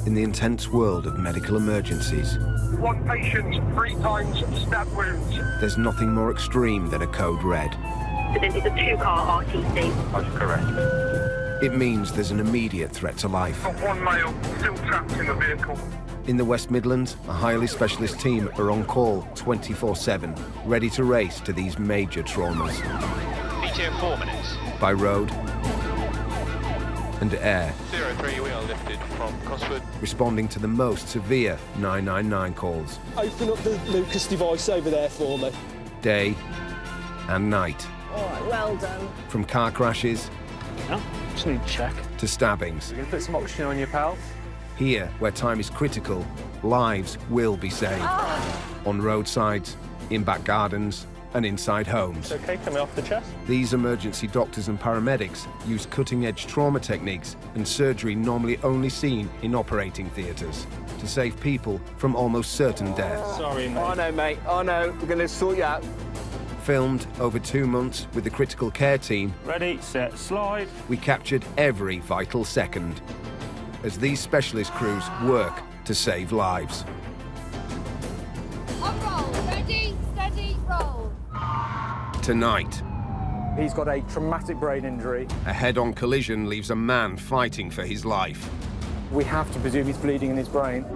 in the intense world of medical emergencies, One patient, 3 times stab wounds. there's nothing more extreme than a code red. It's a 2-car RTC. That's correct. It means there's an immediate threat to life. Got 1 male still trapped in the vehicle. In the West Midlands, a highly specialist team are on call 24/7, ready to race to these major traumas. ETA 4 minutes. By road and air, 03, we are lifted from Cosford. responding to the most severe 999 calls, Open up the Lucas device over there for me. day and night. All right, well done. From car crashes Yeah, just need to check. to stabbings. We're going to put some oxygen on your pal. Here, where time is critical, lives will be saved. On roadsides, in back gardens, and inside homes. Okay, coming off the chest. These emergency doctors and paramedics use cutting-edge trauma techniques and surgery normally only seen in operating theatres to save people from almost certain death. Sorry, mate. I know, mate. I know. We're going to sort you out. Filmed over 2 months with the critical care team, Ready, set, slide. we captured every vital second as these specialist crews work to save lives. On roll, ready, steady, roll. Tonight, He's got a traumatic brain injury. a head-on collision leaves a man fighting for his life. We have to presume he's bleeding in his brain.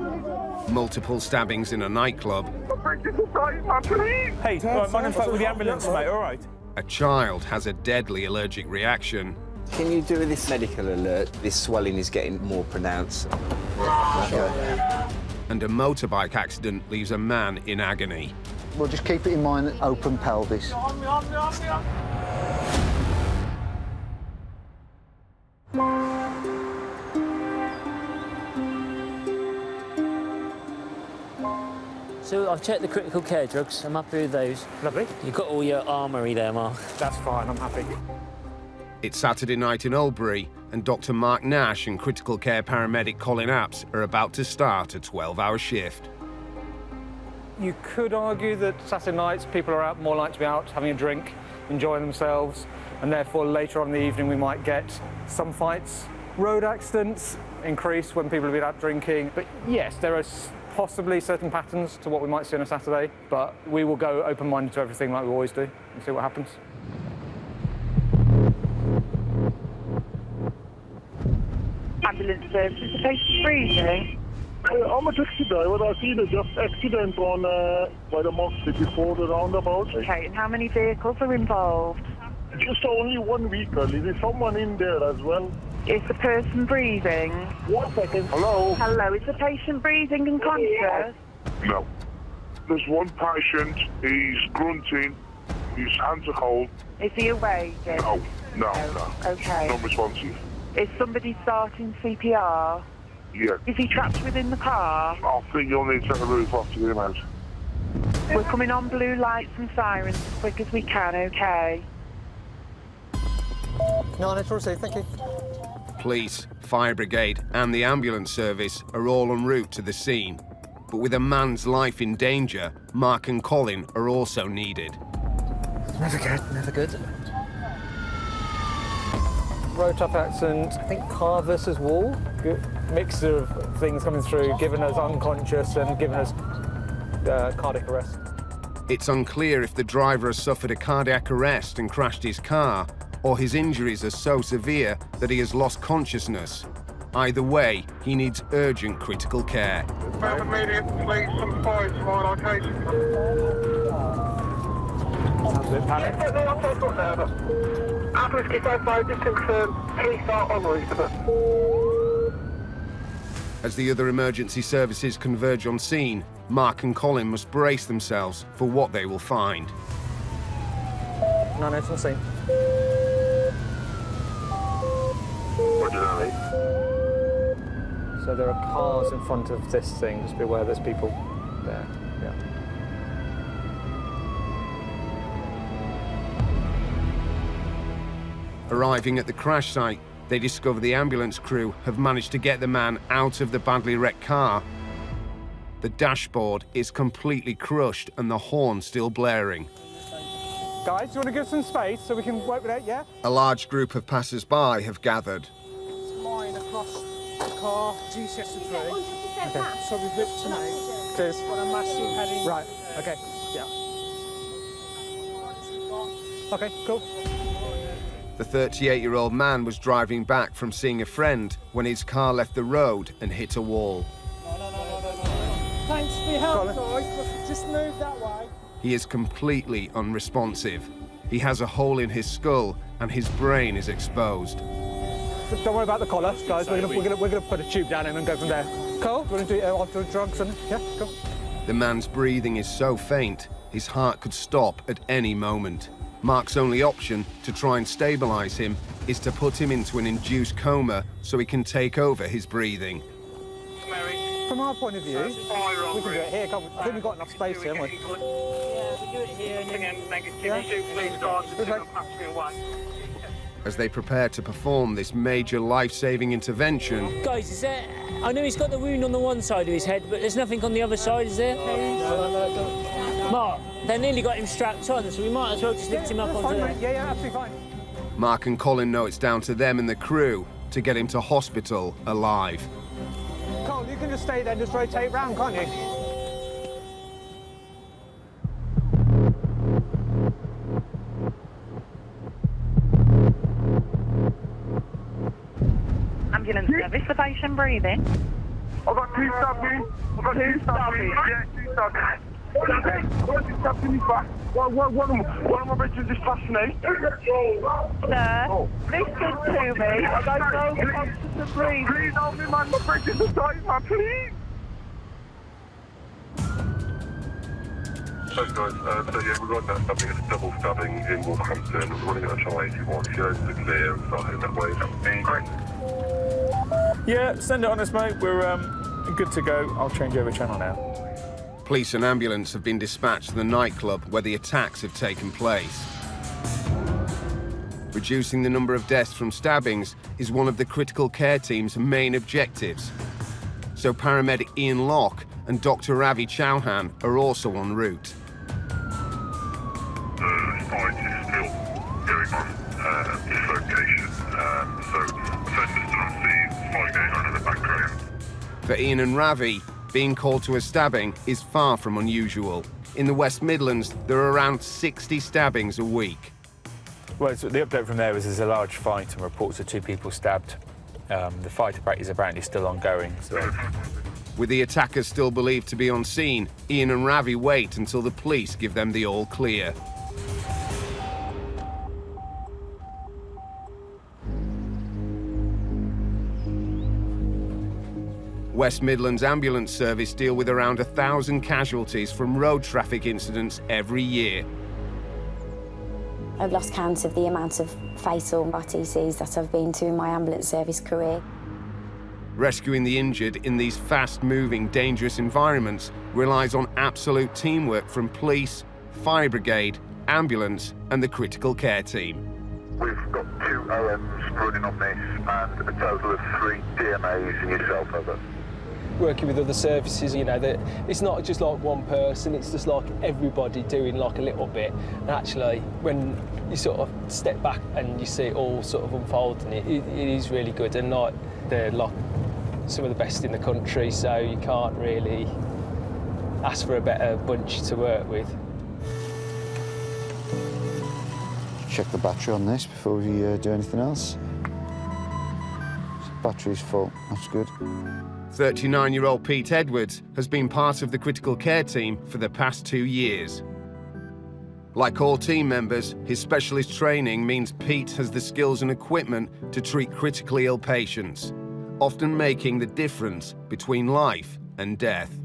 Multiple stabbings in a nightclub. Hey, right, my name's back with the ambulance, mate, all right? A child has a deadly allergic reaction. Can you do this medical alert? This swelling is getting more pronounced. And a motorbike accident leaves a man in agony. We'll just keep it in mind, open pelvis. So I've checked the critical care drugs. I'm happy with those. Lovely. You've got all your armoury there, Mark. That's fine, I'm happy. It's Saturday night in Oldbury, and Dr. Mark Nash and critical care paramedic Colin Apps are about to start a 12-hour shift. You could argue that Saturday nights people are more likely to be out having a drink, enjoying themselves, and therefore later on in the evening we might get some fights. Road accidents increase when people have been out drinking, but yes, there are possibly certain patterns to what we might see on a Saturday, but we will go open-minded to everything like we always do and see what happens. Ambulance service. Is the patient breathing? I'm a taxi driver. I seen a just accident on by the mosque before the roundabout. Okay, and how many vehicles are involved? Just only 1 vehicle. Is there someone in there as well? Is the person breathing? 1 second. Hello? Hello, is the patient breathing and conscious? No. There's one patient. He's grunting. His hands are cold. Is he awake? No. Okay. Non-responsive. Is somebody starting CPR? Yeah. Is he trapped within the car? I think you'll need to take the roof off to get him out. We're coming on blue lights and sirens as quick as we can, okay? No, that's all safe, thank you. Police, fire brigade and the ambulance service are all en route to the scene. But with a man's life in danger, Mark and Colin are also needed. Never good, never good. Road traffic accident, I think car versus wall. Good mixture of things coming through, giving us unconscious and giving us cardiac arrest. It's unclear if the driver has suffered a cardiac arrest and crashed his car, or his injuries are so severe that he has lost consciousness. Either way, he needs urgent critical care. Immediate police and fire to my location. Sounds a bit panicked. After 55, just confirm police are en route. As the other emergency services converge on scene, Mark and Colin must brace themselves for what they will find. No, it's on scene. So there are cars in front of this thing. Just be aware there's people there. Yeah. Arriving at the crash site, they discover the ambulance crew have managed to get the man out of the badly wrecked car. The dashboard is completely crushed and the horn still blaring. Guys, do you want to give some space so we can work with it, yeah? A large group of passers-by have gathered. Line across car, GCS3. Okay. So we've ripped him out. Cheers. Got a massive heading. Right, okay, yeah. Okay, cool. The 38-year-old man was driving back from seeing a friend when his car left the road and hit a wall. Thanks for your help, guys. Just move that way. He is completely unresponsive. He has a hole in his skull and his brain is exposed. Don't worry about the collar, guys. We're gonna put a tube down him and go from there. Cool. Do you want to do after drugs and yeah, cool. The man's breathing is so faint, his heart could stop at any moment. Mark's only option to try and stabilise him is to put him into an induced coma so he can take over his breathing. From our point of view, we can do it here. I think we've got enough space here, haven't we? Yeah, we do it here and then... As they prepare to perform this major life-saving intervention... Guys, is there... I know he's got the wound on the one side of his head, but there's nothing on the other side, is there? No. Mark, they nearly got him strapped on, so we might as well just lift him up onto there. Yeah, absolutely fine. Mark and Colin know it's down to them and the crew to get him to hospital alive. Cole, you can just stay there and just rotate round, can't you? Ambulance service, the patient breathing. I've got two stabbings. Yeah, two stabbings. One is stabbed in his back. One of my bridges is passing out. Sir, listen to me. I don't know if I'm to breathe. Please help me, man. My bridges are tight, man. Please. So guys, so yeah, we got that stabbing. It's a double stabbing in Wolverhampton. We're running at a channel 81. If you're over the clear and start heading that way, that would be great. Yeah, send it on us, mate. We're good to go. I'll change over channel now. Police and ambulance have been dispatched to the nightclub where the attacks have taken place. Reducing the number of deaths from stabbings is one of the critical care team's main objectives. So paramedic Ian Locke and Dr. Ravi Chauhan are also en route. The fight is still going on at this location, so offenders still on scene, fight going on in the background. For Ian and Ravi, being called to a stabbing is far from unusual. In the West Midlands, there are around 60 stabbings a week. Well, so the update from there is there's a large fight and reports of 2 people stabbed. The fight is apparently still ongoing. So. With the attackers still believed to be on scene, Ian and Ravi wait until the police give them the all clear. West Midlands Ambulance Service deal with around 1,000 casualties from road traffic incidents every year. I've lost count of the amount of fatal RTCs that I've been to in my ambulance service career. Rescuing the injured in these fast-moving, dangerous environments relies on absolute teamwork from police, fire brigade, ambulance and the critical care team. We've got 2 OMs running on this and a total of 3 DMAs and yourself, over. Working with other services, you know, that it's not just like one person, it's just like everybody doing like a little bit. And actually, when you sort of step back and you see it all sort of unfolding, it is really good. And like, they're like some of the best in the country, so you can't really ask for a better bunch to work with. Check the battery on this before we do anything else. Battery's full, that's good. 39-year-old Pete Edwards has been part of the critical care team for the past 2 years. Like all team members, his specialist training means Pete has the skills and equipment to treat critically ill patients, often making the difference between life and death.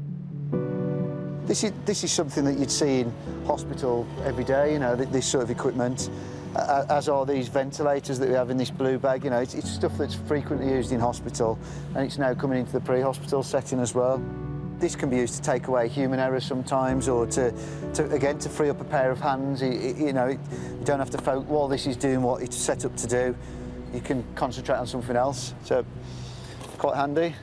This is something that you'd see in hospital every day, you know, this sort of equipment, as are these ventilators that we have in this blue bag. You know, it's stuff that's frequently used in hospital, and it's now coming into the pre-hospital setting as well. This can be used to take away human error sometimes, or to free up a pair of hands. You know, you don't have to focus while this is doing what it's set up to do. You can concentrate on something else, so quite handy.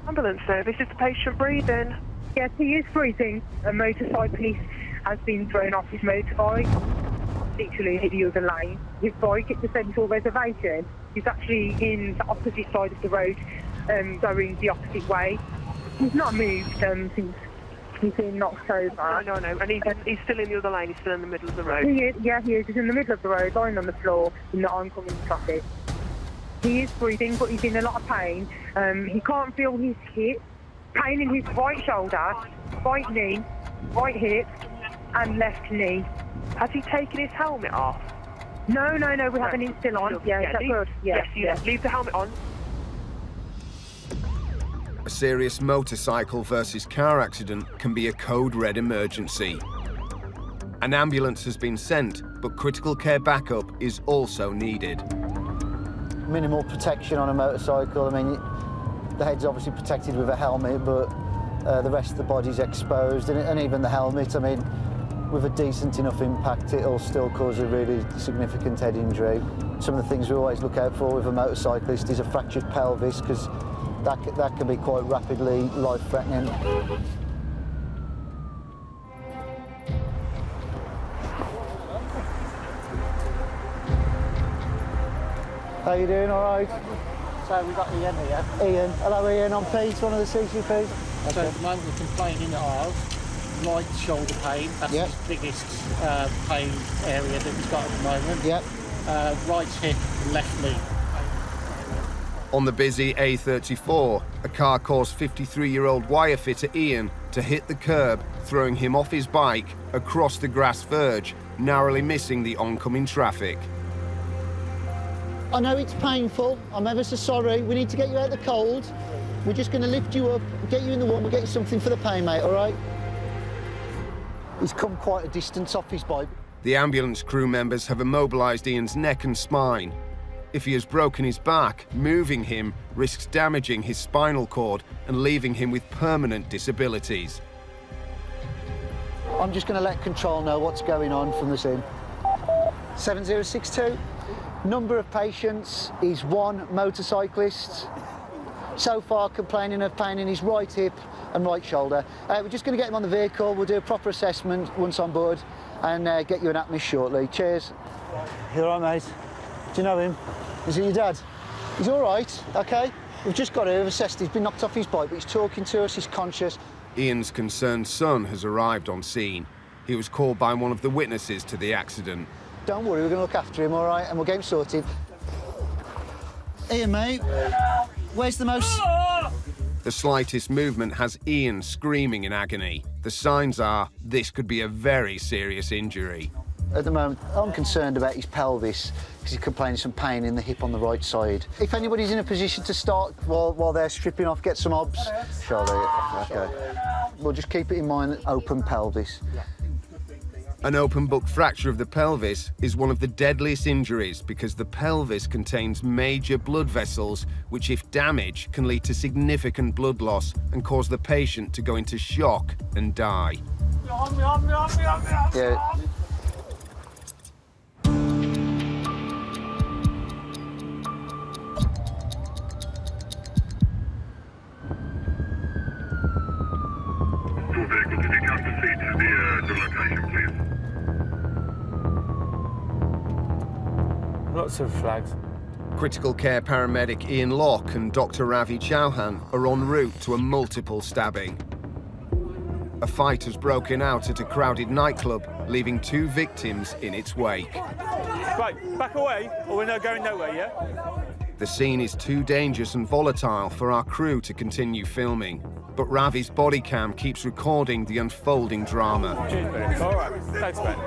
Ambulance service, is the patient breathing? Yes, he is breathing. A motorcyclist has been thrown off his motorbike. literally in the other lane. His bike at the central reservation is actually in the opposite side of the road, going the opposite way. He's not moved since he's been knocked over. No. And he's still in the other lane, he's still in the middle of the road. He is. He's in the middle of the road, lying on the floor in the oncoming traffic. He is breathing, but he's in a lot of pain. He can't feel his hip. Pain in his right shoulder, right knee, right hip, and left knee. Has he taken his helmet off? No, we haven't. It's still on. Yeah, is that good? Yes, leave the helmet on. A serious motorcycle versus car accident can be a code red emergency. An ambulance has been sent, but critical care backup is also needed. Minimal protection on a motorcycle. I mean, the head's obviously protected with a helmet, but the rest of the body's exposed, and even the helmet, I mean, with a decent enough impact, it'll still cause a really significant head injury. Some of the things we always look out for with a motorcyclist is a fractured pelvis, because that can be quite rapidly life-threatening. How you doing, all right? So we've got Ian here. Ian. Hello, Ian. I'm Pete, one of the CCPs. So at the moment we're complaining of right shoulder pain. That's his biggest pain area that he's got at the moment. Yep. Right hip, left knee. On the busy A34, a car caused 53-year-old wire fitter Ian to hit the curb, throwing him off his bike across the grass verge, narrowly missing the oncoming traffic. I know it's painful. I'm ever so sorry. We need to get you out of the cold. We're just going to lift you up, get you in the warm, we'll get you something for the pain, mate, all right? He's come quite a distance off his bike. The ambulance crew members have immobilised Ian's neck and spine. If he has broken his back, moving him risks damaging his spinal cord and leaving him with permanent disabilities. I'm just going to let control know what's going on from the scene. 7062. Number of patients is 1 motorcyclist. So far complaining of pain in his right hip and right shoulder. We're just going to get him on the vehicle. We'll do a proper assessment once on board and get you an admit shortly. Cheers. You all right, mate? Do you know him? Is he your dad? He's all right, OK? We've just got to have assessed. He's been knocked off his bike, but he's talking to us, he's conscious. Ian's concerned son has arrived on scene. He was called by one of the witnesses to the accident. Don't worry, we're going to look after him, all right? And we'll get him sorted. Ian, mate, where's the most... The slightest movement has Ian screaming in agony. The signs are this could be a very serious injury. At the moment, I'm concerned about his pelvis because he's complaining some pain in the hip on the right side. If anybody's in a position to start while they're stripping off, get some obs. Shall they? OK. We'll just keep it in mind, open pelvis. An open book fracture of the pelvis is one of the deadliest injuries because the pelvis contains major blood vessels which, if damaged, can lead to significant blood loss and cause the patient to go into shock and die. Yeah. Lots of flags. Critical care paramedic Ian Locke and Dr. Ravi Chauhan are en route to a multiple stabbing. A fight has broken out at a crowded nightclub, leaving 2 victims in its wake. Right, back away, or we're not going nowhere, yeah? The scene is too dangerous and volatile for our crew to continue filming, but Ravi's body cam keeps recording the unfolding drama. Cheers, buddy. All right, thanks, man.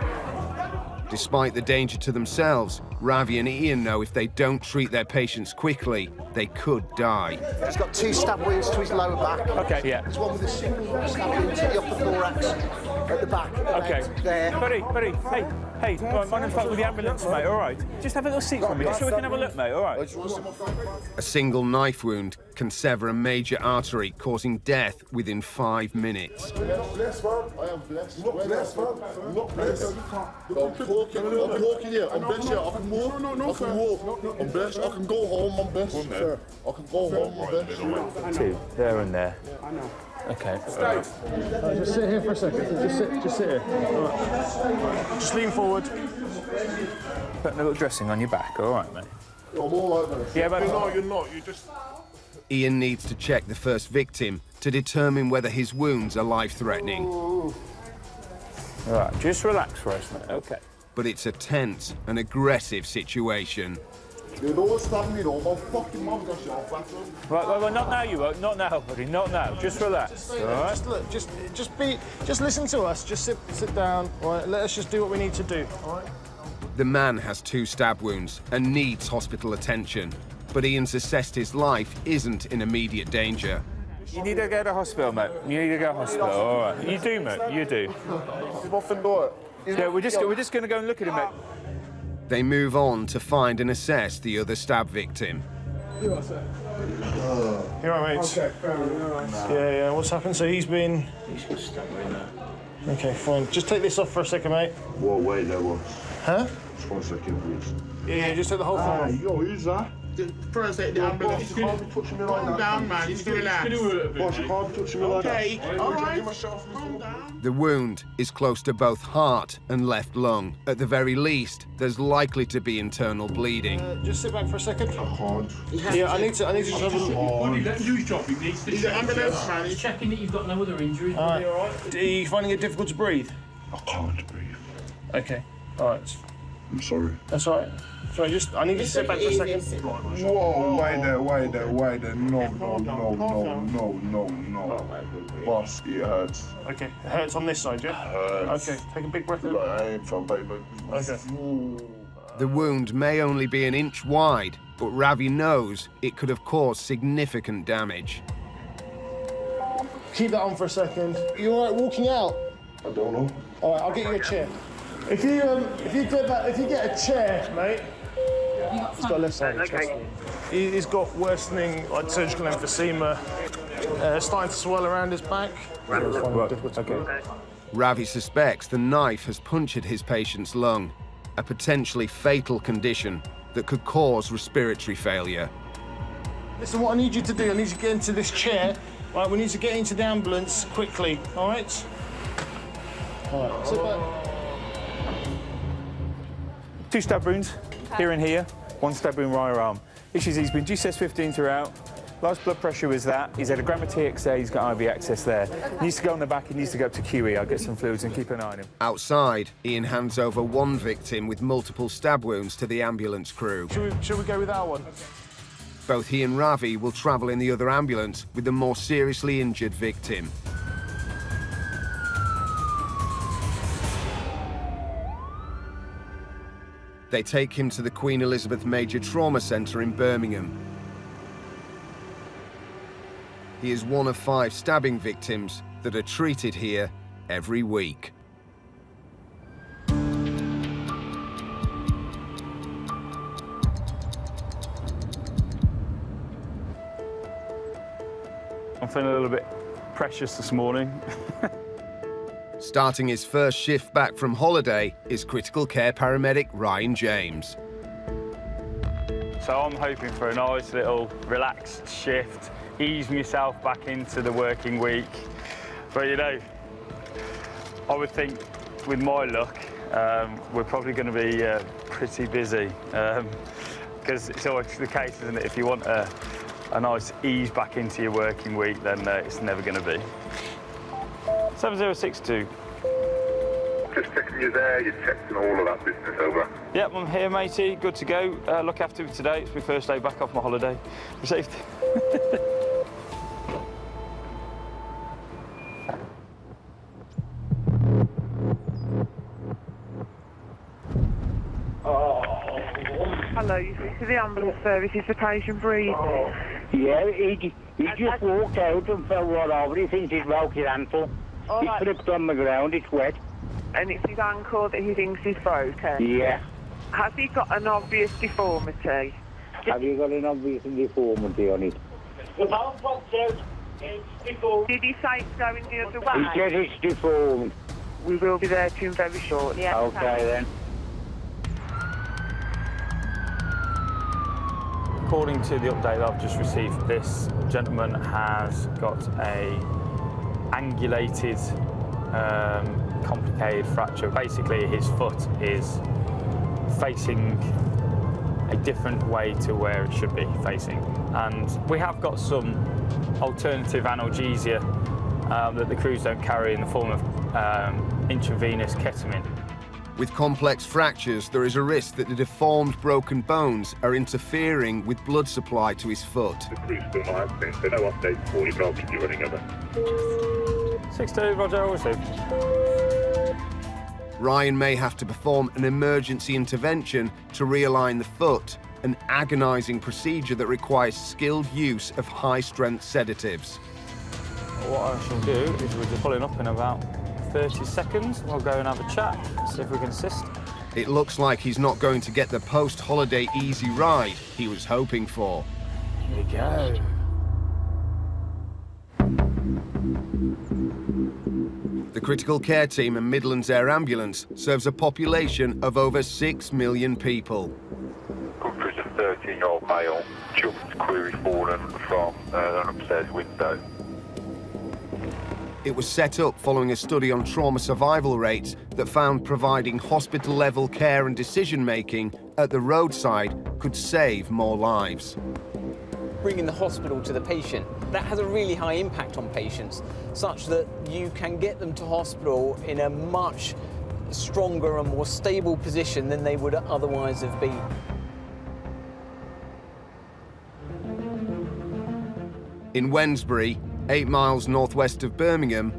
Despite the danger to themselves, Ravi and Ian know if they don't treat their patients quickly, they could die. He's got 2 stab wounds to his lower back. OK, yeah. There's one with a single stab wound to the upper thorax at the back. OK. There. Buddy, hey, right, my name's with the ambulance, mate, all right? Just have a little seat for me, just so we can have a look, mate, all right? A single knife wound can sever a major artery, causing death within 5 minutes. I'm blessed, man. I am blessed. Not blessed, man. Not blessed. I'm talking here. I'm blessed here. I can walk. I can walk. I'm blessed. I can go home. I'm blessed. I can go home. I'm blessed. 2, there and there. Okay. Just sit here for a second. Just sit here. All right. Just lean forward. Put a little dressing on your back, all right, mate? I'm all right, mate. Yeah, but... No, you're not. You just... Ian needs to check the first victim to determine whether his wounds are life-threatening. All right, just relax for us, mate. Okay. But it's a tense and aggressive situation. You don't stab me, though. My fucking mum got shot back. Right, not now, you won't. Not now, buddy. Not now. Just relax. All right? Just look. Just listen to us. Just sit down. All right. Let us just do what we need to do. All right. The man has 2 stab wounds and needs hospital attention, but Ian's assessed his life isn't in immediate danger. You need to go to hospital, mate. You need to go to hospital. All right. You do, mate. You do. Yeah, we're just going to go and look at him, mate. They move on to find and assess the other stab victim. You all right, mate? Okay, yeah. What's happened? So he's been stabbed right now. Okay, fine. Just take this off for a second, mate. What way there was? Huh? Just 1 second, please. Yeah, just take the whole thing off. Yo, who's that? First aid, the ambulance. You can't be touching me like that. Calm down, man. Just relax. Boss, you can't be touching me like that. Okay, all right. The wound is close to both heart and left lung. At the very least, there's likely to be internal bleeding. Just sit back for a second. I can't. Yeah, I need to just have a look. Let him do his job. He needs to He's the ambulance, man. He's checking that you've got no other injuries. All right. Are you finding it difficult to breathe? I can't breathe. Okay. All right. I'm sorry. That's all right. Sorry, I need you to sit back for a second. Whoa, why there? No. Boss, it hurts. Okay, it hurts on this side, yeah? Hurts. Okay, take a big breath in. I ain't from paper. Okay. The wound may only be an inch wide, but Ravi knows it could have caused significant damage. Keep that on for a second. You all right walking out? I don't know. All right, I'll get you a chair. If you get a chair, mate. He's got left side. Okay. He's got worsening like surgical emphysema, starting to swell around his back. Okay. Ravi suspects the knife has punctured his patient's lung, a potentially fatal condition that could cause respiratory failure. Listen, what I need you to do, I need you to get into this chair. Right, we need to get into the ambulance quickly. All right. All right. Sit back. 2 stab wounds, here and here. 1 stab wound right arm. Issues, he's been GCS15 throughout. Last blood pressure was that. He's had a gram of TXA, he's got IV access there. He needs to go on the back, he needs to go up to QE. I'll get some fluids and keep an eye on him. Outside, Ian hands over 1 victim with multiple stab wounds to the ambulance crew. Should we go with that one? Both he and Ravi will travel in the other ambulance with the more seriously injured victim. They take him to the Queen Elizabeth Major Trauma Centre in Birmingham. He is one of 5 stabbing victims that are treated here every week. I'm feeling a little bit precious this morning. Starting his first shift back from holiday is critical care paramedic Ryan James. So I'm hoping for a nice little relaxed shift, ease myself back into the working week. But you know, I would think with my luck, we're probably going to be pretty busy. Because it's always the case, isn't it? If you want a nice ease back into your working week, then it's never going to be. 7062. Just checking you there, you checked and all of that business over. Yep, I'm here, matey. Good to go. Look after me today. It's my first day back off my holiday. Received. Hello, you speak to the ambulance services for patient breathing. Yeah, he just walked out and fell right over. He thinks he's broke his ankle. He slipped on the ground, it's wet. And it's his ankle that he thinks is broken? Yeah. Has he got an obvious deformity? Have you got an obvious deformity on it? The bone popped out. It's deformed. Did he say it's going the other way? He said it's deformed. We will be there to him very shortly. Yeah, okay then. According to the update that I've just received, this gentleman has got a angulated, complicated fracture. Basically, his foot is facing a different way to where it should be facing. And we have got some alternative analgesia that the crews don't carry in the form of intravenous ketamine. With complex fractures, there is a risk that the deformed broken bones are interfering with blood supply to his foot. The crew's still not acting, so no updates for you, but I'll keep you running over. 6-2, Roger, all received. Ryan may have to perform an emergency intervention to realign the foot, an agonising procedure that requires skilled use of high-strength sedatives. What I shall do is we're just pulling up in about 30 seconds. We'll go and have a chat, see if we can assist. It looks like he's not going to get the post-holiday easy ride he was hoping for. Here we go. The critical care team and Midlands Air Ambulance serves a population of over 6 million people. Comfort of 13-year-old male, jumped query fallen from an upstairs window. It was set up following a study on trauma survival rates that found providing hospital-level care and decision-making at the roadside could save more lives. Bringing the hospital to the patient, that has a really high impact on patients, such that you can get them to hospital in a much stronger and more stable position than they would otherwise have been. In Wednesbury, 8 miles northwest of Birmingham.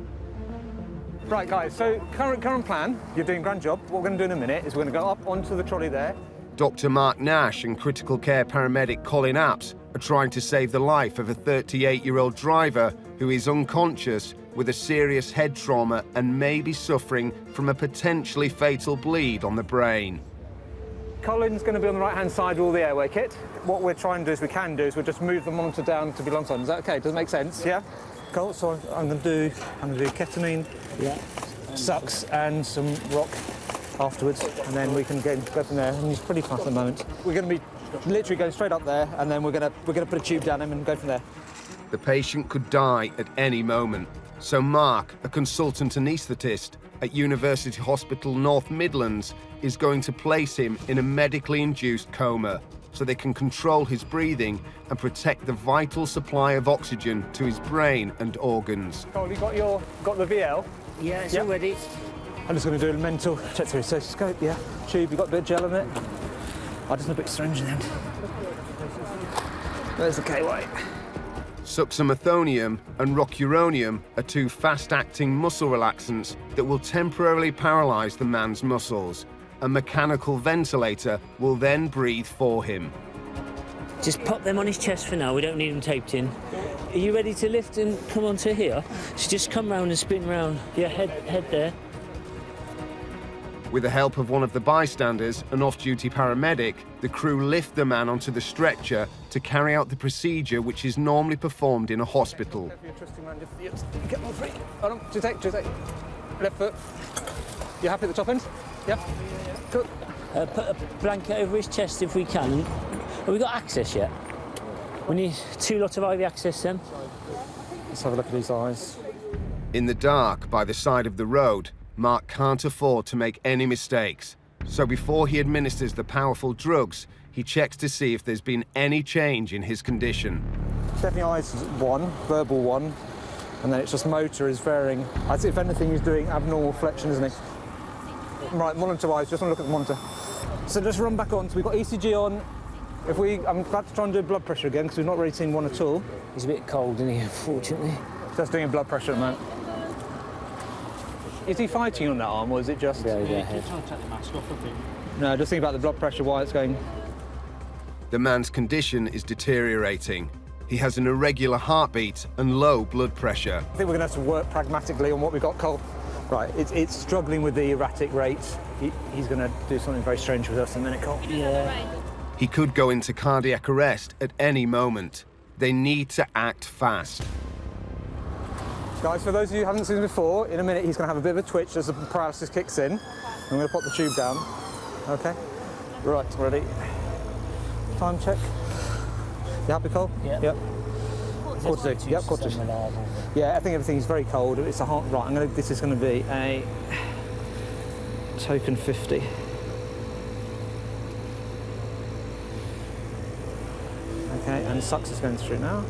Right, guys, so current plan, you're doing a grand job. What we're going to do in a minute is we're going to go up onto the trolley there. Dr. Mark Nash and critical care paramedic Colin Apps are trying to save the life of a 38-year-old driver who is unconscious with a serious head trauma and may be suffering from a potentially fatal bleed on the brain. Colin's going to be on the right-hand side with all the airway kit. What we're trying to do is we'll just move the monitor down to be alongside. Is that okay? Does it make sense? Yeah? Cool. So I'm going to do ketamine, sucks, and some rock afterwards, and then we can go from there. And he's pretty fast at the moment. We're going to be literally going straight up there, and then we're going to put a tube down him and go from there. The patient could die at any moment. So Mark, a consultant anaesthetist at University Hospital North Midlands, is going to place him in a medically induced coma so they can control his breathing and protect the vital supply of oxygen to his brain and organs. Cole, you got the VL? Yeah, it's all ready. I'm just going to do a mental check through. So scope, yeah. Tube, you got a bit of gel in it? I just need a bit of syringe in the end. There's the KY. Suxamethonium and rocuronium are two fast-acting muscle relaxants that will temporarily paralyse the man's muscles. A mechanical ventilator will then breathe for him. Just pop them on his chest for now. We don't need them taped in. Are you ready to lift and come onto here? So just come round and spin round. Yeah, head there. With the help of one of the bystanders, an off-duty paramedic, the crew lift the man onto the stretcher to carry out the procedure which is normally performed in a hospital. Get more free. Hold on, just take. Left foot. You happy at the top end? Yeah. Cool. Put a blanket over his chest if we can. Have we got access yet? We need 2 lots of IV access then. Let's have a look at his eyes. In the dark, by the side of the road, Mark can't afford to make any mistakes. So before he administers the powerful drugs, he checks to see if there's been any change in his condition. Definitely eyes 1, verbal 1, and then it's just motor is varying. I'd say if anything he's doing abnormal flexion, isn't he? Right, monitor wise, just want to look at the monitor. So just run back on. So we've got ECG on. I'm about to try and do blood pressure again because we've not really seen one at all. He's a bit cold, isn't he, unfortunately? Just doing a blood pressure at the moment. Is he fighting on that arm, or is it just... Yeah, You can't take the mask off of him. No, just think about the blood pressure, why it's going... The man's condition is deteriorating. He has an irregular heartbeat and low blood pressure. I think we're going to have to work pragmatically on what we've got, Cole. Right, it's struggling with the erratic rates. He's going to do something very strange with us in a minute, Cole. Yeah. He could go into cardiac arrest at any moment. They need to act fast. Guys, for those of you who haven't seen him before, in a minute he's going to have a bit of a twitch as the paralysis kicks in. I'm going to pop the tube down. OK? Right, ready. Time check. You happy, Cole? Yeah. Yep. Quarter to. Yep, quarter to. Yeah, I think everything's very cold. It's a hot. Right, this is going to be a token 50. Okay, and sucks is going through now.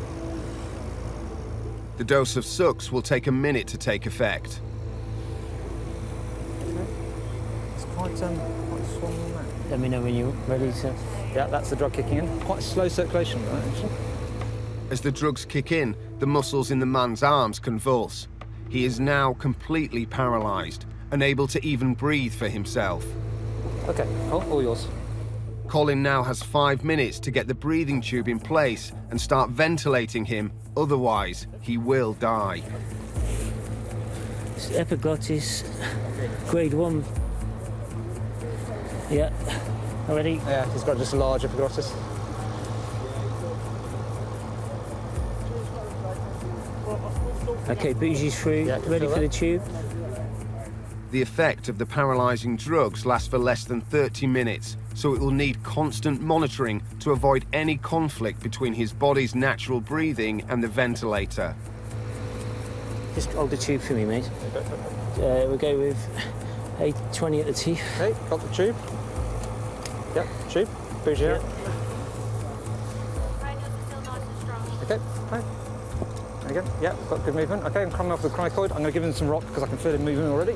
The dose of sucks will take a minute to take effect. Okay. It's quite swollen now. Let me know when you're ready to... Yeah, that's the drug kicking in. Quite slow circulation, right, actually. As the drugs kick in, the muscles in the man's arms convulse. He is now completely paralysed, unable to even breathe for himself. Okay, all yours. Colin now has 5 minutes to get the breathing tube in place and start ventilating him, otherwise he will die. It's epiglottis, grade 1. Yeah, already? Yeah, he's got just a large epiglottis. Okay, bougies through, ready for the tube. The effect of the paralysing drugs lasts for less than 30 minutes, so it will need constant monitoring to avoid any conflict between his body's natural breathing and the ventilator. Just hold the tube for me, mate. We'll go with 820 at the teeth. Okay, got the tube. Yep, tube. Bougie out. Okay, right. Again, yeah, got good movement. Okay, I'm coming off the cricoid. I'm going to give him some rock because I can feel him moving already.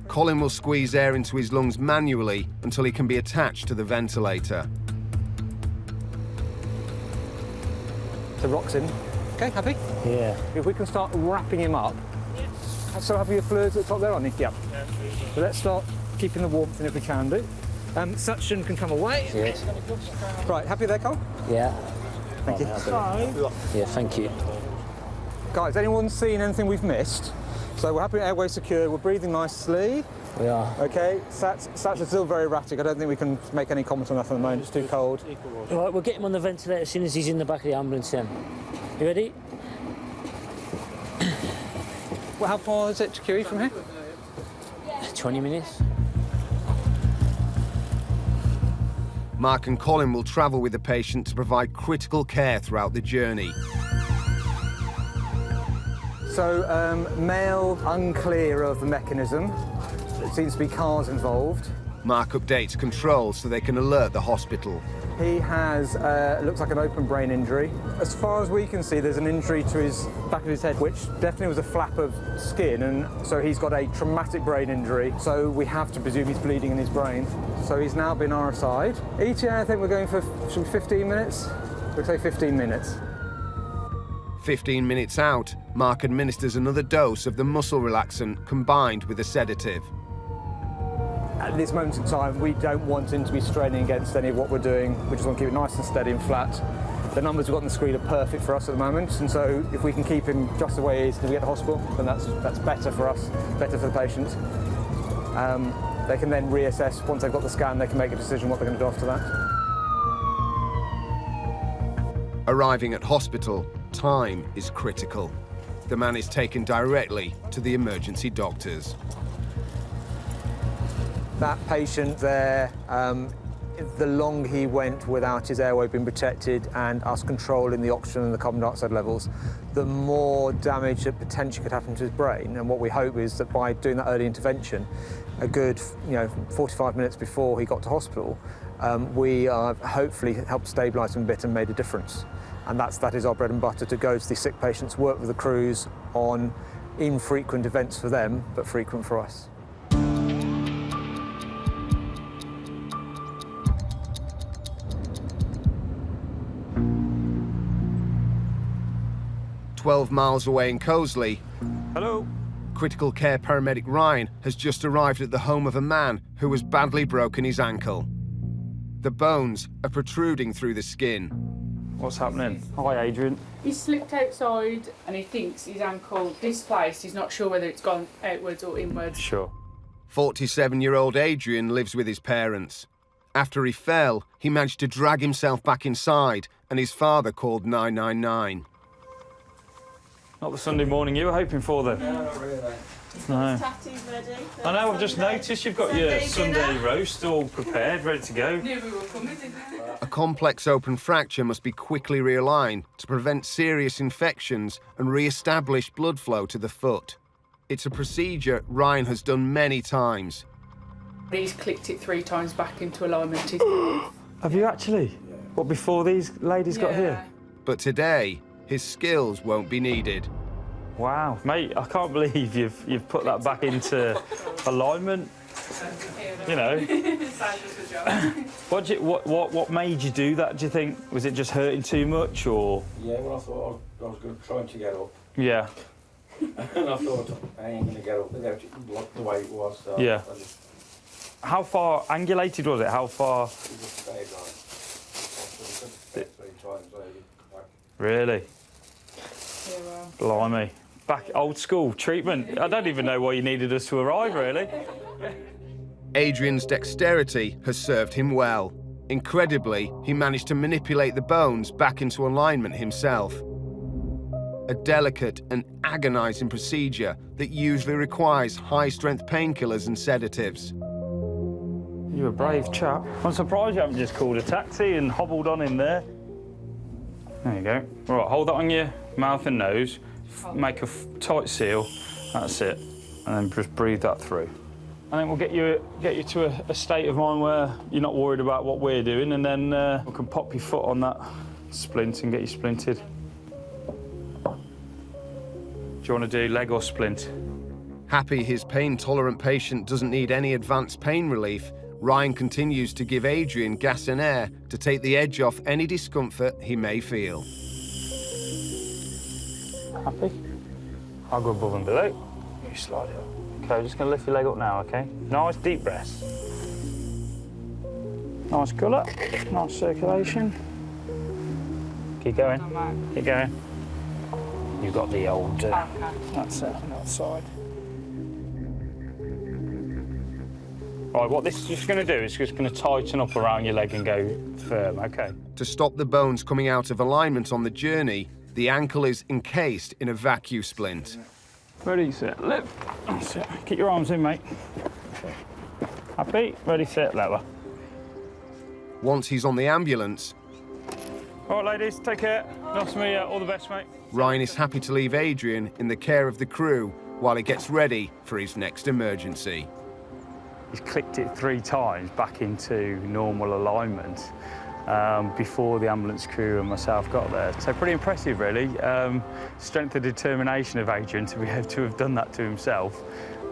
Colin will squeeze air into his lungs manually until he can be attached to the ventilator. The rock's in. Okay, happy? Yeah. If we can start wrapping him up. So have your fluids at the top there, aren't you? Yeah. So let's start keeping the warmth in if we can do. Suction can come away. Yes. Right, happy there, Cole? Yeah. Thank you. Yeah, thank you. Guys, anyone seen anything we've missed? So we're happy, airway secure, we're breathing nicely. We are. Okay, Sats are still very erratic. I don't think we can make any comment on that at the moment, it's too cold. All right, we'll get him on the ventilator as soon as he's in the back of the ambulance then. You ready? Well, how far is it to QE from here? 20 minutes. Mark and Colin will travel with the patient to provide critical care throughout the journey. So, male, unclear of the mechanism. There seems to be cars involved. Mark updates controls so they can alert the hospital. He has, looks like an open brain injury. As far as we can see, there's an injury to his back of his head, which definitely was a flap of skin, and so he's got a traumatic brain injury. So we have to presume he's bleeding in his brain. So he's now been RSI'd. ETA, I think we're going for 15 minutes. We'll say 15 minutes. 15 minutes out, Mark administers another dose of the muscle relaxant combined with a sedative. At this moment in time, we don't want him to be straining against any of what we're doing. We just want to keep it nice and steady and flat. The numbers we've got on the screen are perfect for us at the moment, and so if we can keep him just the way he is until we get to hospital, then that's better for us, better for the patient. They can then reassess. Once they've got the scan, they can make a decision what they're going to do after that. Arriving at hospital, time is critical. The man is taken directly to the emergency doctors. That patient there, the longer he went without his airway being protected and us controlling the oxygen and the carbon dioxide levels, the more damage that potentially could happen to his brain. And what we hope is that by doing that early intervention, a good 45 minutes before he got to hospital, we hopefully helped stabilise him a bit and made a difference. And that is our bread and butter, to go to these sick patients, work with the crews on infrequent events for them, but frequent for us. 12 miles away in Cosley, hello, critical care paramedic Ryan has just arrived at the home of a man who has badly broken his ankle. The bones are protruding through the skin. What's happening? Hi, Adrian. He slipped outside and he thinks his ankle displaced. He's not sure whether it's gone outwards or inwards. Sure. 47-year-old Adrian lives with his parents. After he fell, he managed to drag himself back inside, and his father called 999. Not the Sunday morning you were hoping for, then? No, not really. No. I know, I've just noticed you've got your Sunday roast all prepared, ready to go. A complex open fracture must be quickly realigned to prevent serious infections and re-establish blood flow to the foot. It's a procedure Ryan has done many times. He's clicked it 3 times back into alignment. Have you actually? What, before these ladies got here? But today, his skills won't be needed. Wow, mate, I can't believe you've put that back into alignment. You know. What made you do that, do you think? Was it just hurting too much, or? Yeah, well, I thought I was trying to get up. Yeah. And I thought, I ain't going to get up without it the way it was. So yeah. How far angulated was it? How far? Really? Yeah, well. Blimey. Back old school treatment. I don't even know why you needed us to arrive, really. Adrian's dexterity has served him well. Incredibly, he managed to manipulate the bones back into alignment himself. A delicate and agonizing procedure that usually requires high-strength painkillers and sedatives. You're a brave chap. I'm surprised you haven't just called a taxi and hobbled on in there. There you go. Right, hold that on your mouth and nose. Make a tight seal. That's it. And then just breathe that through. And then we'll get you to a state of mind where you're not worried about what we're doing, and then we can pop your foot on that splint and get you splinted. Do you want to do leg or splint? Happy his pain-tolerant patient doesn't need any advanced pain relief, Ryan continues to give Adrian gas and air to take the edge off any discomfort he may feel. Happy? I'll go above and below. You slide it up. Okay, I'm just going to lift your leg up now, OK? Nice deep breaths. Nice colour, nice circulation. Keep going, keep going. You've got the old... that's it, on the outside. Right, what this is just going to do is just going to tighten up around your leg and go firm, OK? To stop the bones coming out of alignment on the journey, the ankle is encased in a vacuum splint. Ready, set, lift. That's it. Keep your arms in, mate. Happy? Ready, set, lever. Once he's on the ambulance... All right, ladies, take care. Nice to meet you. All the best, mate. Ryan is happy to leave Adrian in the care of the crew while he gets ready for his next emergency. He's clicked it 3 times back into normal alignment before the ambulance crew and myself got there. So pretty impressive, really. Strength and determination of Adrian to be able to have done that to himself,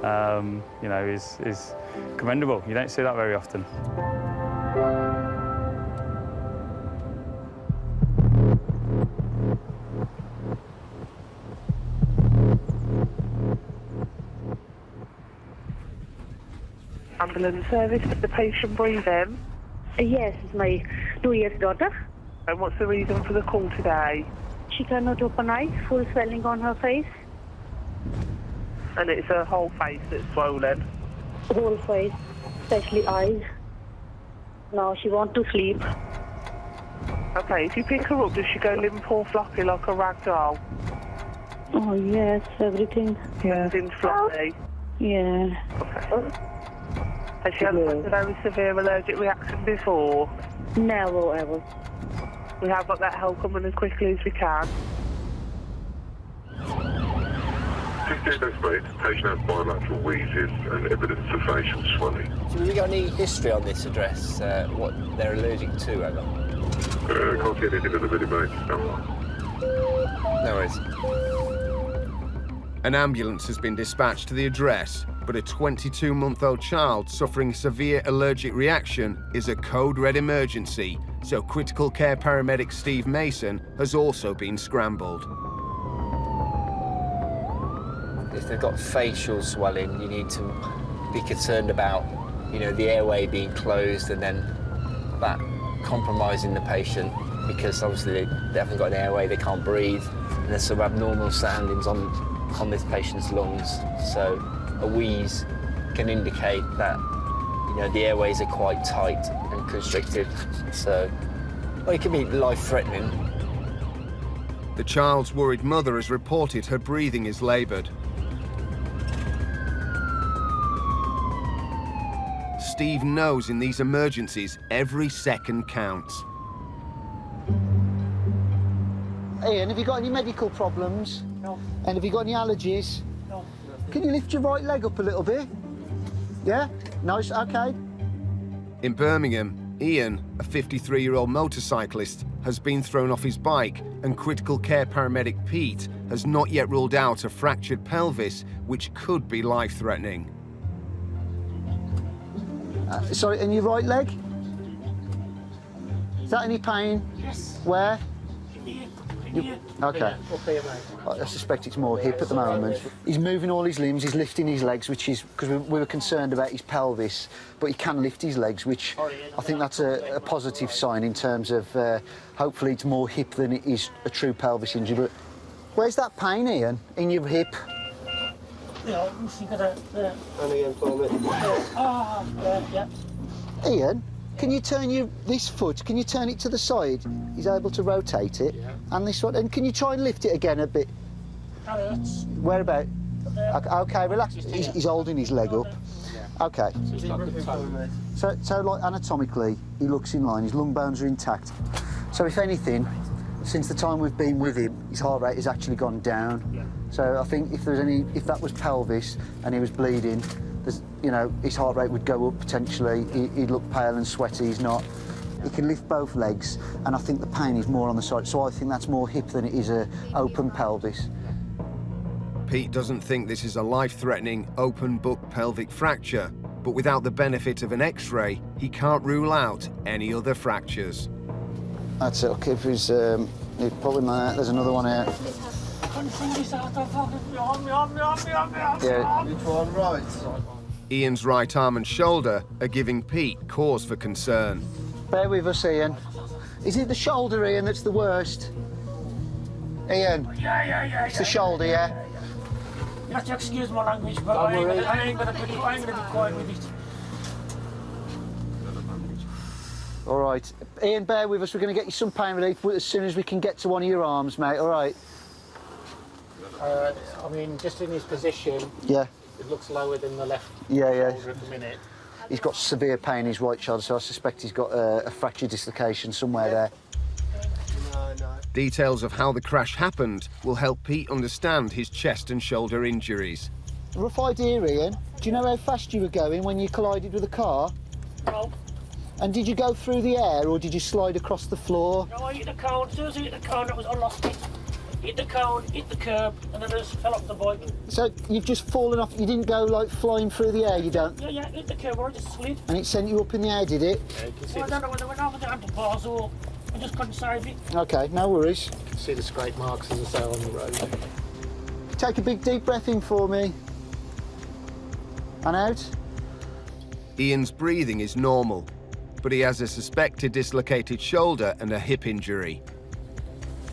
you know, is commendable. You don't see that very often. Ambulance service, did the patient breathe in? Yes, it's my 2-year-old daughter. And what's the reason for the call today? She cannot open eyes, full swelling on her face. And it's her whole face that's swollen? Whole face, especially eyes. Now she wants to sleep. Okay, if you pick her up, does she go limp or floppy like a rag doll? Oh, yes, everything. Yeah. Everything's floppy? Yeah. Okay. Has she had a very severe allergic reaction before? Never, ever. We have got that help coming as quickly as we can. Desperate. Patient has bilateral wheezes and evidence of facial swelling. So have we got any history on this address, what they're allergic to, ever? Can't see anything in the video, mate. No worries. An ambulance has been dispatched to the address, but a 22-month-old child suffering severe allergic reaction is a code-red emergency, so critical care paramedic Steve Mason has also been scrambled. If they've got facial swelling, you need to be concerned about, you know, the airway being closed and then that compromising the patient, because obviously they haven't got an airway, they can't breathe, and there's some abnormal soundings on this patient's lungs. So a wheeze can indicate that, you know, the airways are quite tight and constricted. So, well, it can be life-threatening. The child's worried mother has reported her breathing is laboured. Steve knows in these emergencies every second counts. Ian, have you got any medical problems? No. And have you got any allergies? No. Can you lift your right leg up a little bit? Yeah? Nice, okay. In Birmingham, Ian, a 53-year-old motorcyclist, has been thrown off his bike, and critical care paramedic Pete has not yet ruled out a fractured pelvis, which could be life-threatening. Sorry, and your right leg? Is that any pain? Yes. Where? Here. Okay. Up here, mate. I suspect it's more hip at the moment. He's moving all his limbs, he's lifting his legs, which is because we were concerned about his pelvis, but he can lift his legs, which I think that's a positive sign in terms of hopefully it's more hip than it is a true pelvis injury. But where's that pain, Ian, in your hip? Yeah, you see that there. And again for me. Yeah. Ian, can you turn this foot, can you turn it to the side? He's able to rotate it. Yeah. And this one, and can you try and lift it again a bit? That hurts. Where about? Okay, relax. He's holding his leg up. Okay. So like anatomically, he looks in line, his lung bones are intact. So if anything, since the time we've been with him, his heart rate has actually gone down. Yeah. So I think if that was pelvis and he was bleeding, his heart rate would go up potentially. He'd look pale and sweaty. He's not. He can lift both legs, and I think the pain is more on the side. So I think that's more hip than it is a open pelvis. Pete doesn't think this is a life-threatening open book pelvic fracture, but without the benefit of an X-ray, he can't rule out any other fractures. That's it. I'll keep his. Pull him out. There's another one here. Yeah. Which one, right? Ian's right arm and shoulder are giving Pete cause for concern. Bear with us, Ian. Is it the shoulder, Ian, that's the worst? Ian? Yeah. It's the shoulder, yeah? You have to excuse my language, but I ain't gonna be quiet with it. All right. Ian, bear with us. We're going to get you some pain relief as soon as we can get to one of your arms, mate, all right? I mean, just in his position, yeah, it looks lower than the left shoulder at the minute. He's got severe pain in his right shoulder, so I suspect he's got a fracture dislocation somewhere there. No. Details of how the crash happened will help Pete understand his chest and shoulder injuries. Rough idea, Ian. Do you know how fast you were going when you collided with a car? No. And did you go through the air, or did you slide across the floor? No, I hit the cone. As soon as I hit the cone, I lost it. Hit the cone, hit the curb, and then I just fell off the bike. So you've just fallen off, you didn't go like flying through the air, you don't? Yeah, hit the curb, or I just slid. And it sent you up in the air, did it? Yeah, you can see I don't know whether it went over the handlebars or I just couldn't save it. Okay, no worries. You can see the scrape marks, as I say, on the road. Take a big deep breath in for me. And out. Ian's breathing is normal, but he has a suspected dislocated shoulder and a hip injury.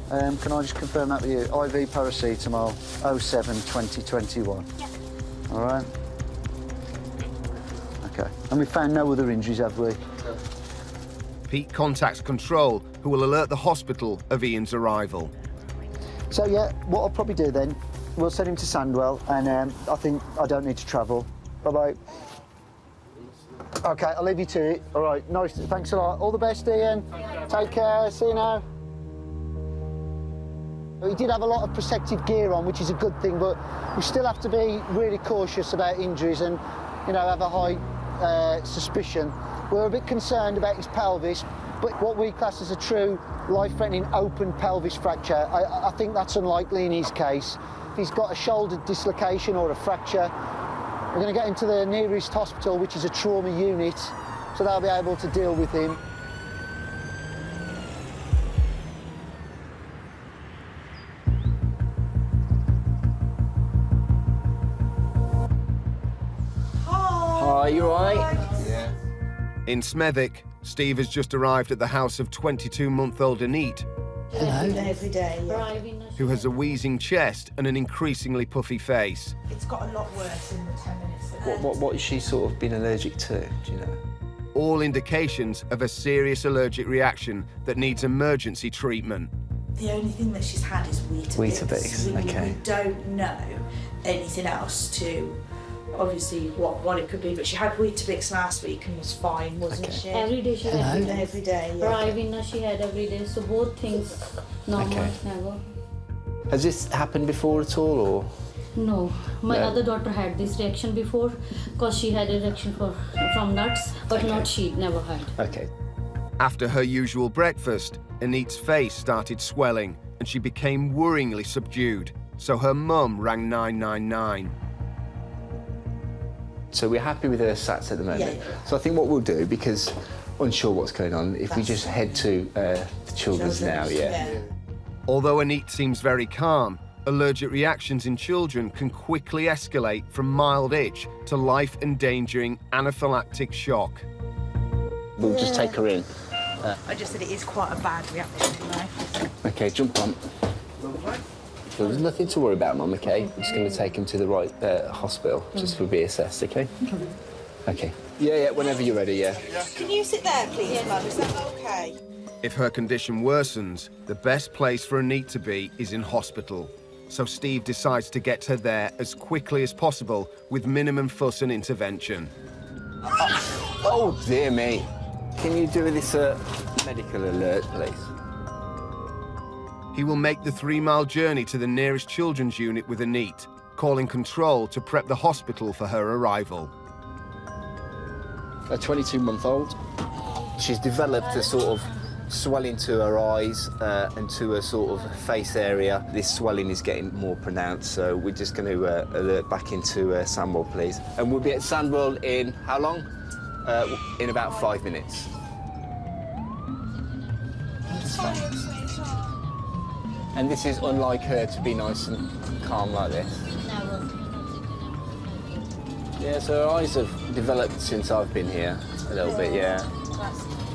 Can I just confirm that with you? IV paracetamol, 07-2021. Yeah. All right. Okay. And we found no other injuries, have we? Pete contacts control, who will alert the hospital of Ian's arrival. So yeah, what I'll probably do then, we'll send him to Sandwell, and I think I don't need to travel. Bye-bye. Okay, I'll leave you to it. All right, nice. Thanks a lot. All the best, Ian. Take care. See you now. He did have a lot of protective gear on, which is a good thing, but we still have to be really cautious about injuries and, have a high suspicion. We're a bit concerned about his pelvis, but what we class as a true life-threatening open pelvis fracture, I think that's unlikely in his case. If he's got a shoulder dislocation or a fracture, we're going to get him to the nearest hospital, which is a trauma unit, so they'll be able to deal with him. Hi, you all right? Yeah. In Smethwick, Steve has just arrived at the house of 22-month-old Anit, Every day. who has a wheezing chest and an increasingly puffy face. It's got a lot worse in the 10 minutes. What has she sort of been allergic to, do you know? All indications of a serious allergic reaction that needs emergency treatment. The only thing that she's had is Weetabix. Weetabix, okay. We don't know anything else to obviously what it could be, but she had Weetabix last week and was fine, wasn't she? Every day she had Every day, yeah. Rivina she had every day, so both things normal, never. Has this happened before at all, or? No, my No. other daughter had this reaction before, because she had a reaction from nuts, but not she, never had. Okay. After her usual breakfast, Anit's face started swelling and she became worryingly subdued, so her mum rang 999. So we're happy with her sats at the moment. Yeah. So I think what we'll do, because unsure what's going on, if we just head to the children's now, yeah. Although Anit seems very calm, allergic reactions in children can quickly escalate from mild itch to life-endangering anaphylactic shock. We'll just take her in. I just said it is quite a bad reaction, you know. Okay, jump on. Well, there's nothing to worry about, Mum, okay? I'm just going to take him to the right hospital, just for be assessed, okay? Okay. Yeah, whenever you're ready, yeah. Can you sit there, please, Mum? Is that okay? If her condition worsens, the best place for Anit to be is in hospital. So Steve decides to get her there as quickly as possible with minimum fuss and intervention. Oh, dear me. Can you do this medical alert, please? He will make the 3-mile journey to the nearest children's unit with Anit, calling control to prep the hospital for her arrival. A 22-month-old. She's developed a sort of swelling to her eyes and to her sort of face area. This swelling is getting more pronounced, so we're just going to alert back into Sandwell, please. And we'll be at Sandwell in how long? In about 5 minutes. And this is unlike her to be nice and calm like this. Yeah, so her eyes have developed since I've been here a little bit, yeah.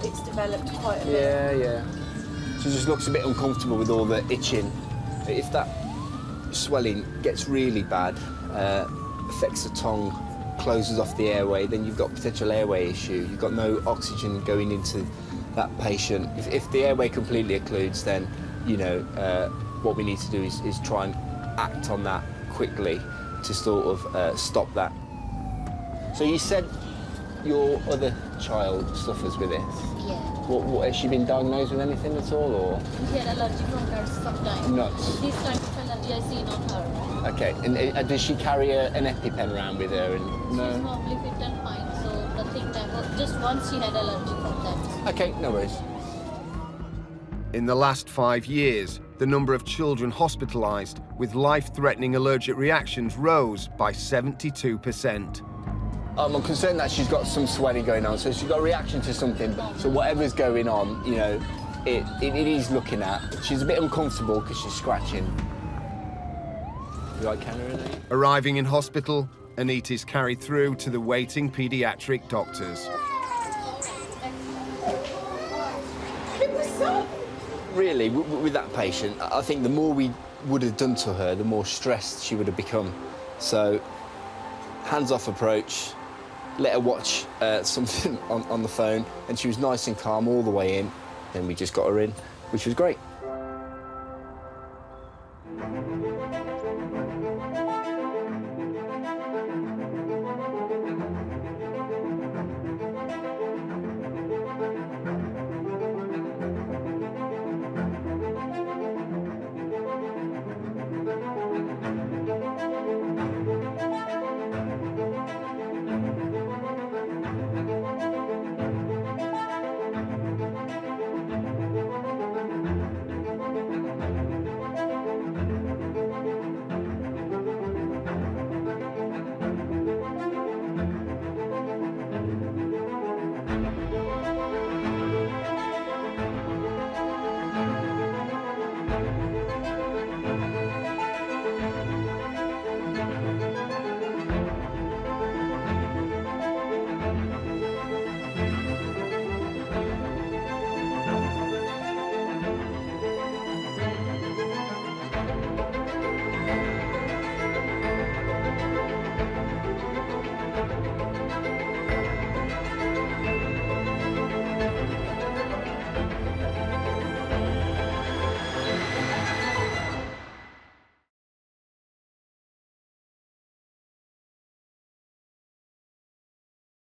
It's developed quite a bit. Yeah. She just looks a bit uncomfortable with all the itching. If that swelling gets really bad, affects the tongue, closes off the airway, then you've got potential airway issue. You've got no oxygen going into that patient. If the airway completely occludes, then, you know, what we need to do is try and act on that quickly to sort of stop that. So you said your other child suffers with this? Yeah. What has she been diagnosed with anything at all, or? She had allergic from nuts sometimes. Nuts? This kind of allergy I seen on her. Okay, and does she carry an EpiPen around with her? And She's normally fit and fine, so nothing never. Just once she had allergy from that. Okay, no worries. In the last 5 years, the number of children hospitalised with life-threatening allergic reactions rose by 72%. I'm concerned that she's got some swelling going on, so she's got a reaction to something. So whatever's going on, you know, it is looking at. She's a bit uncomfortable because she's scratching. You like Canada? Arriving in hospital, Anit is carried through to the waiting paediatric doctors. Really, with that patient, I think the more we would have done to her, the more stressed she would have become. So, hands-off approach, let her watch something on the phone, and she was nice and calm all the way in. Then we just got her in, which was great.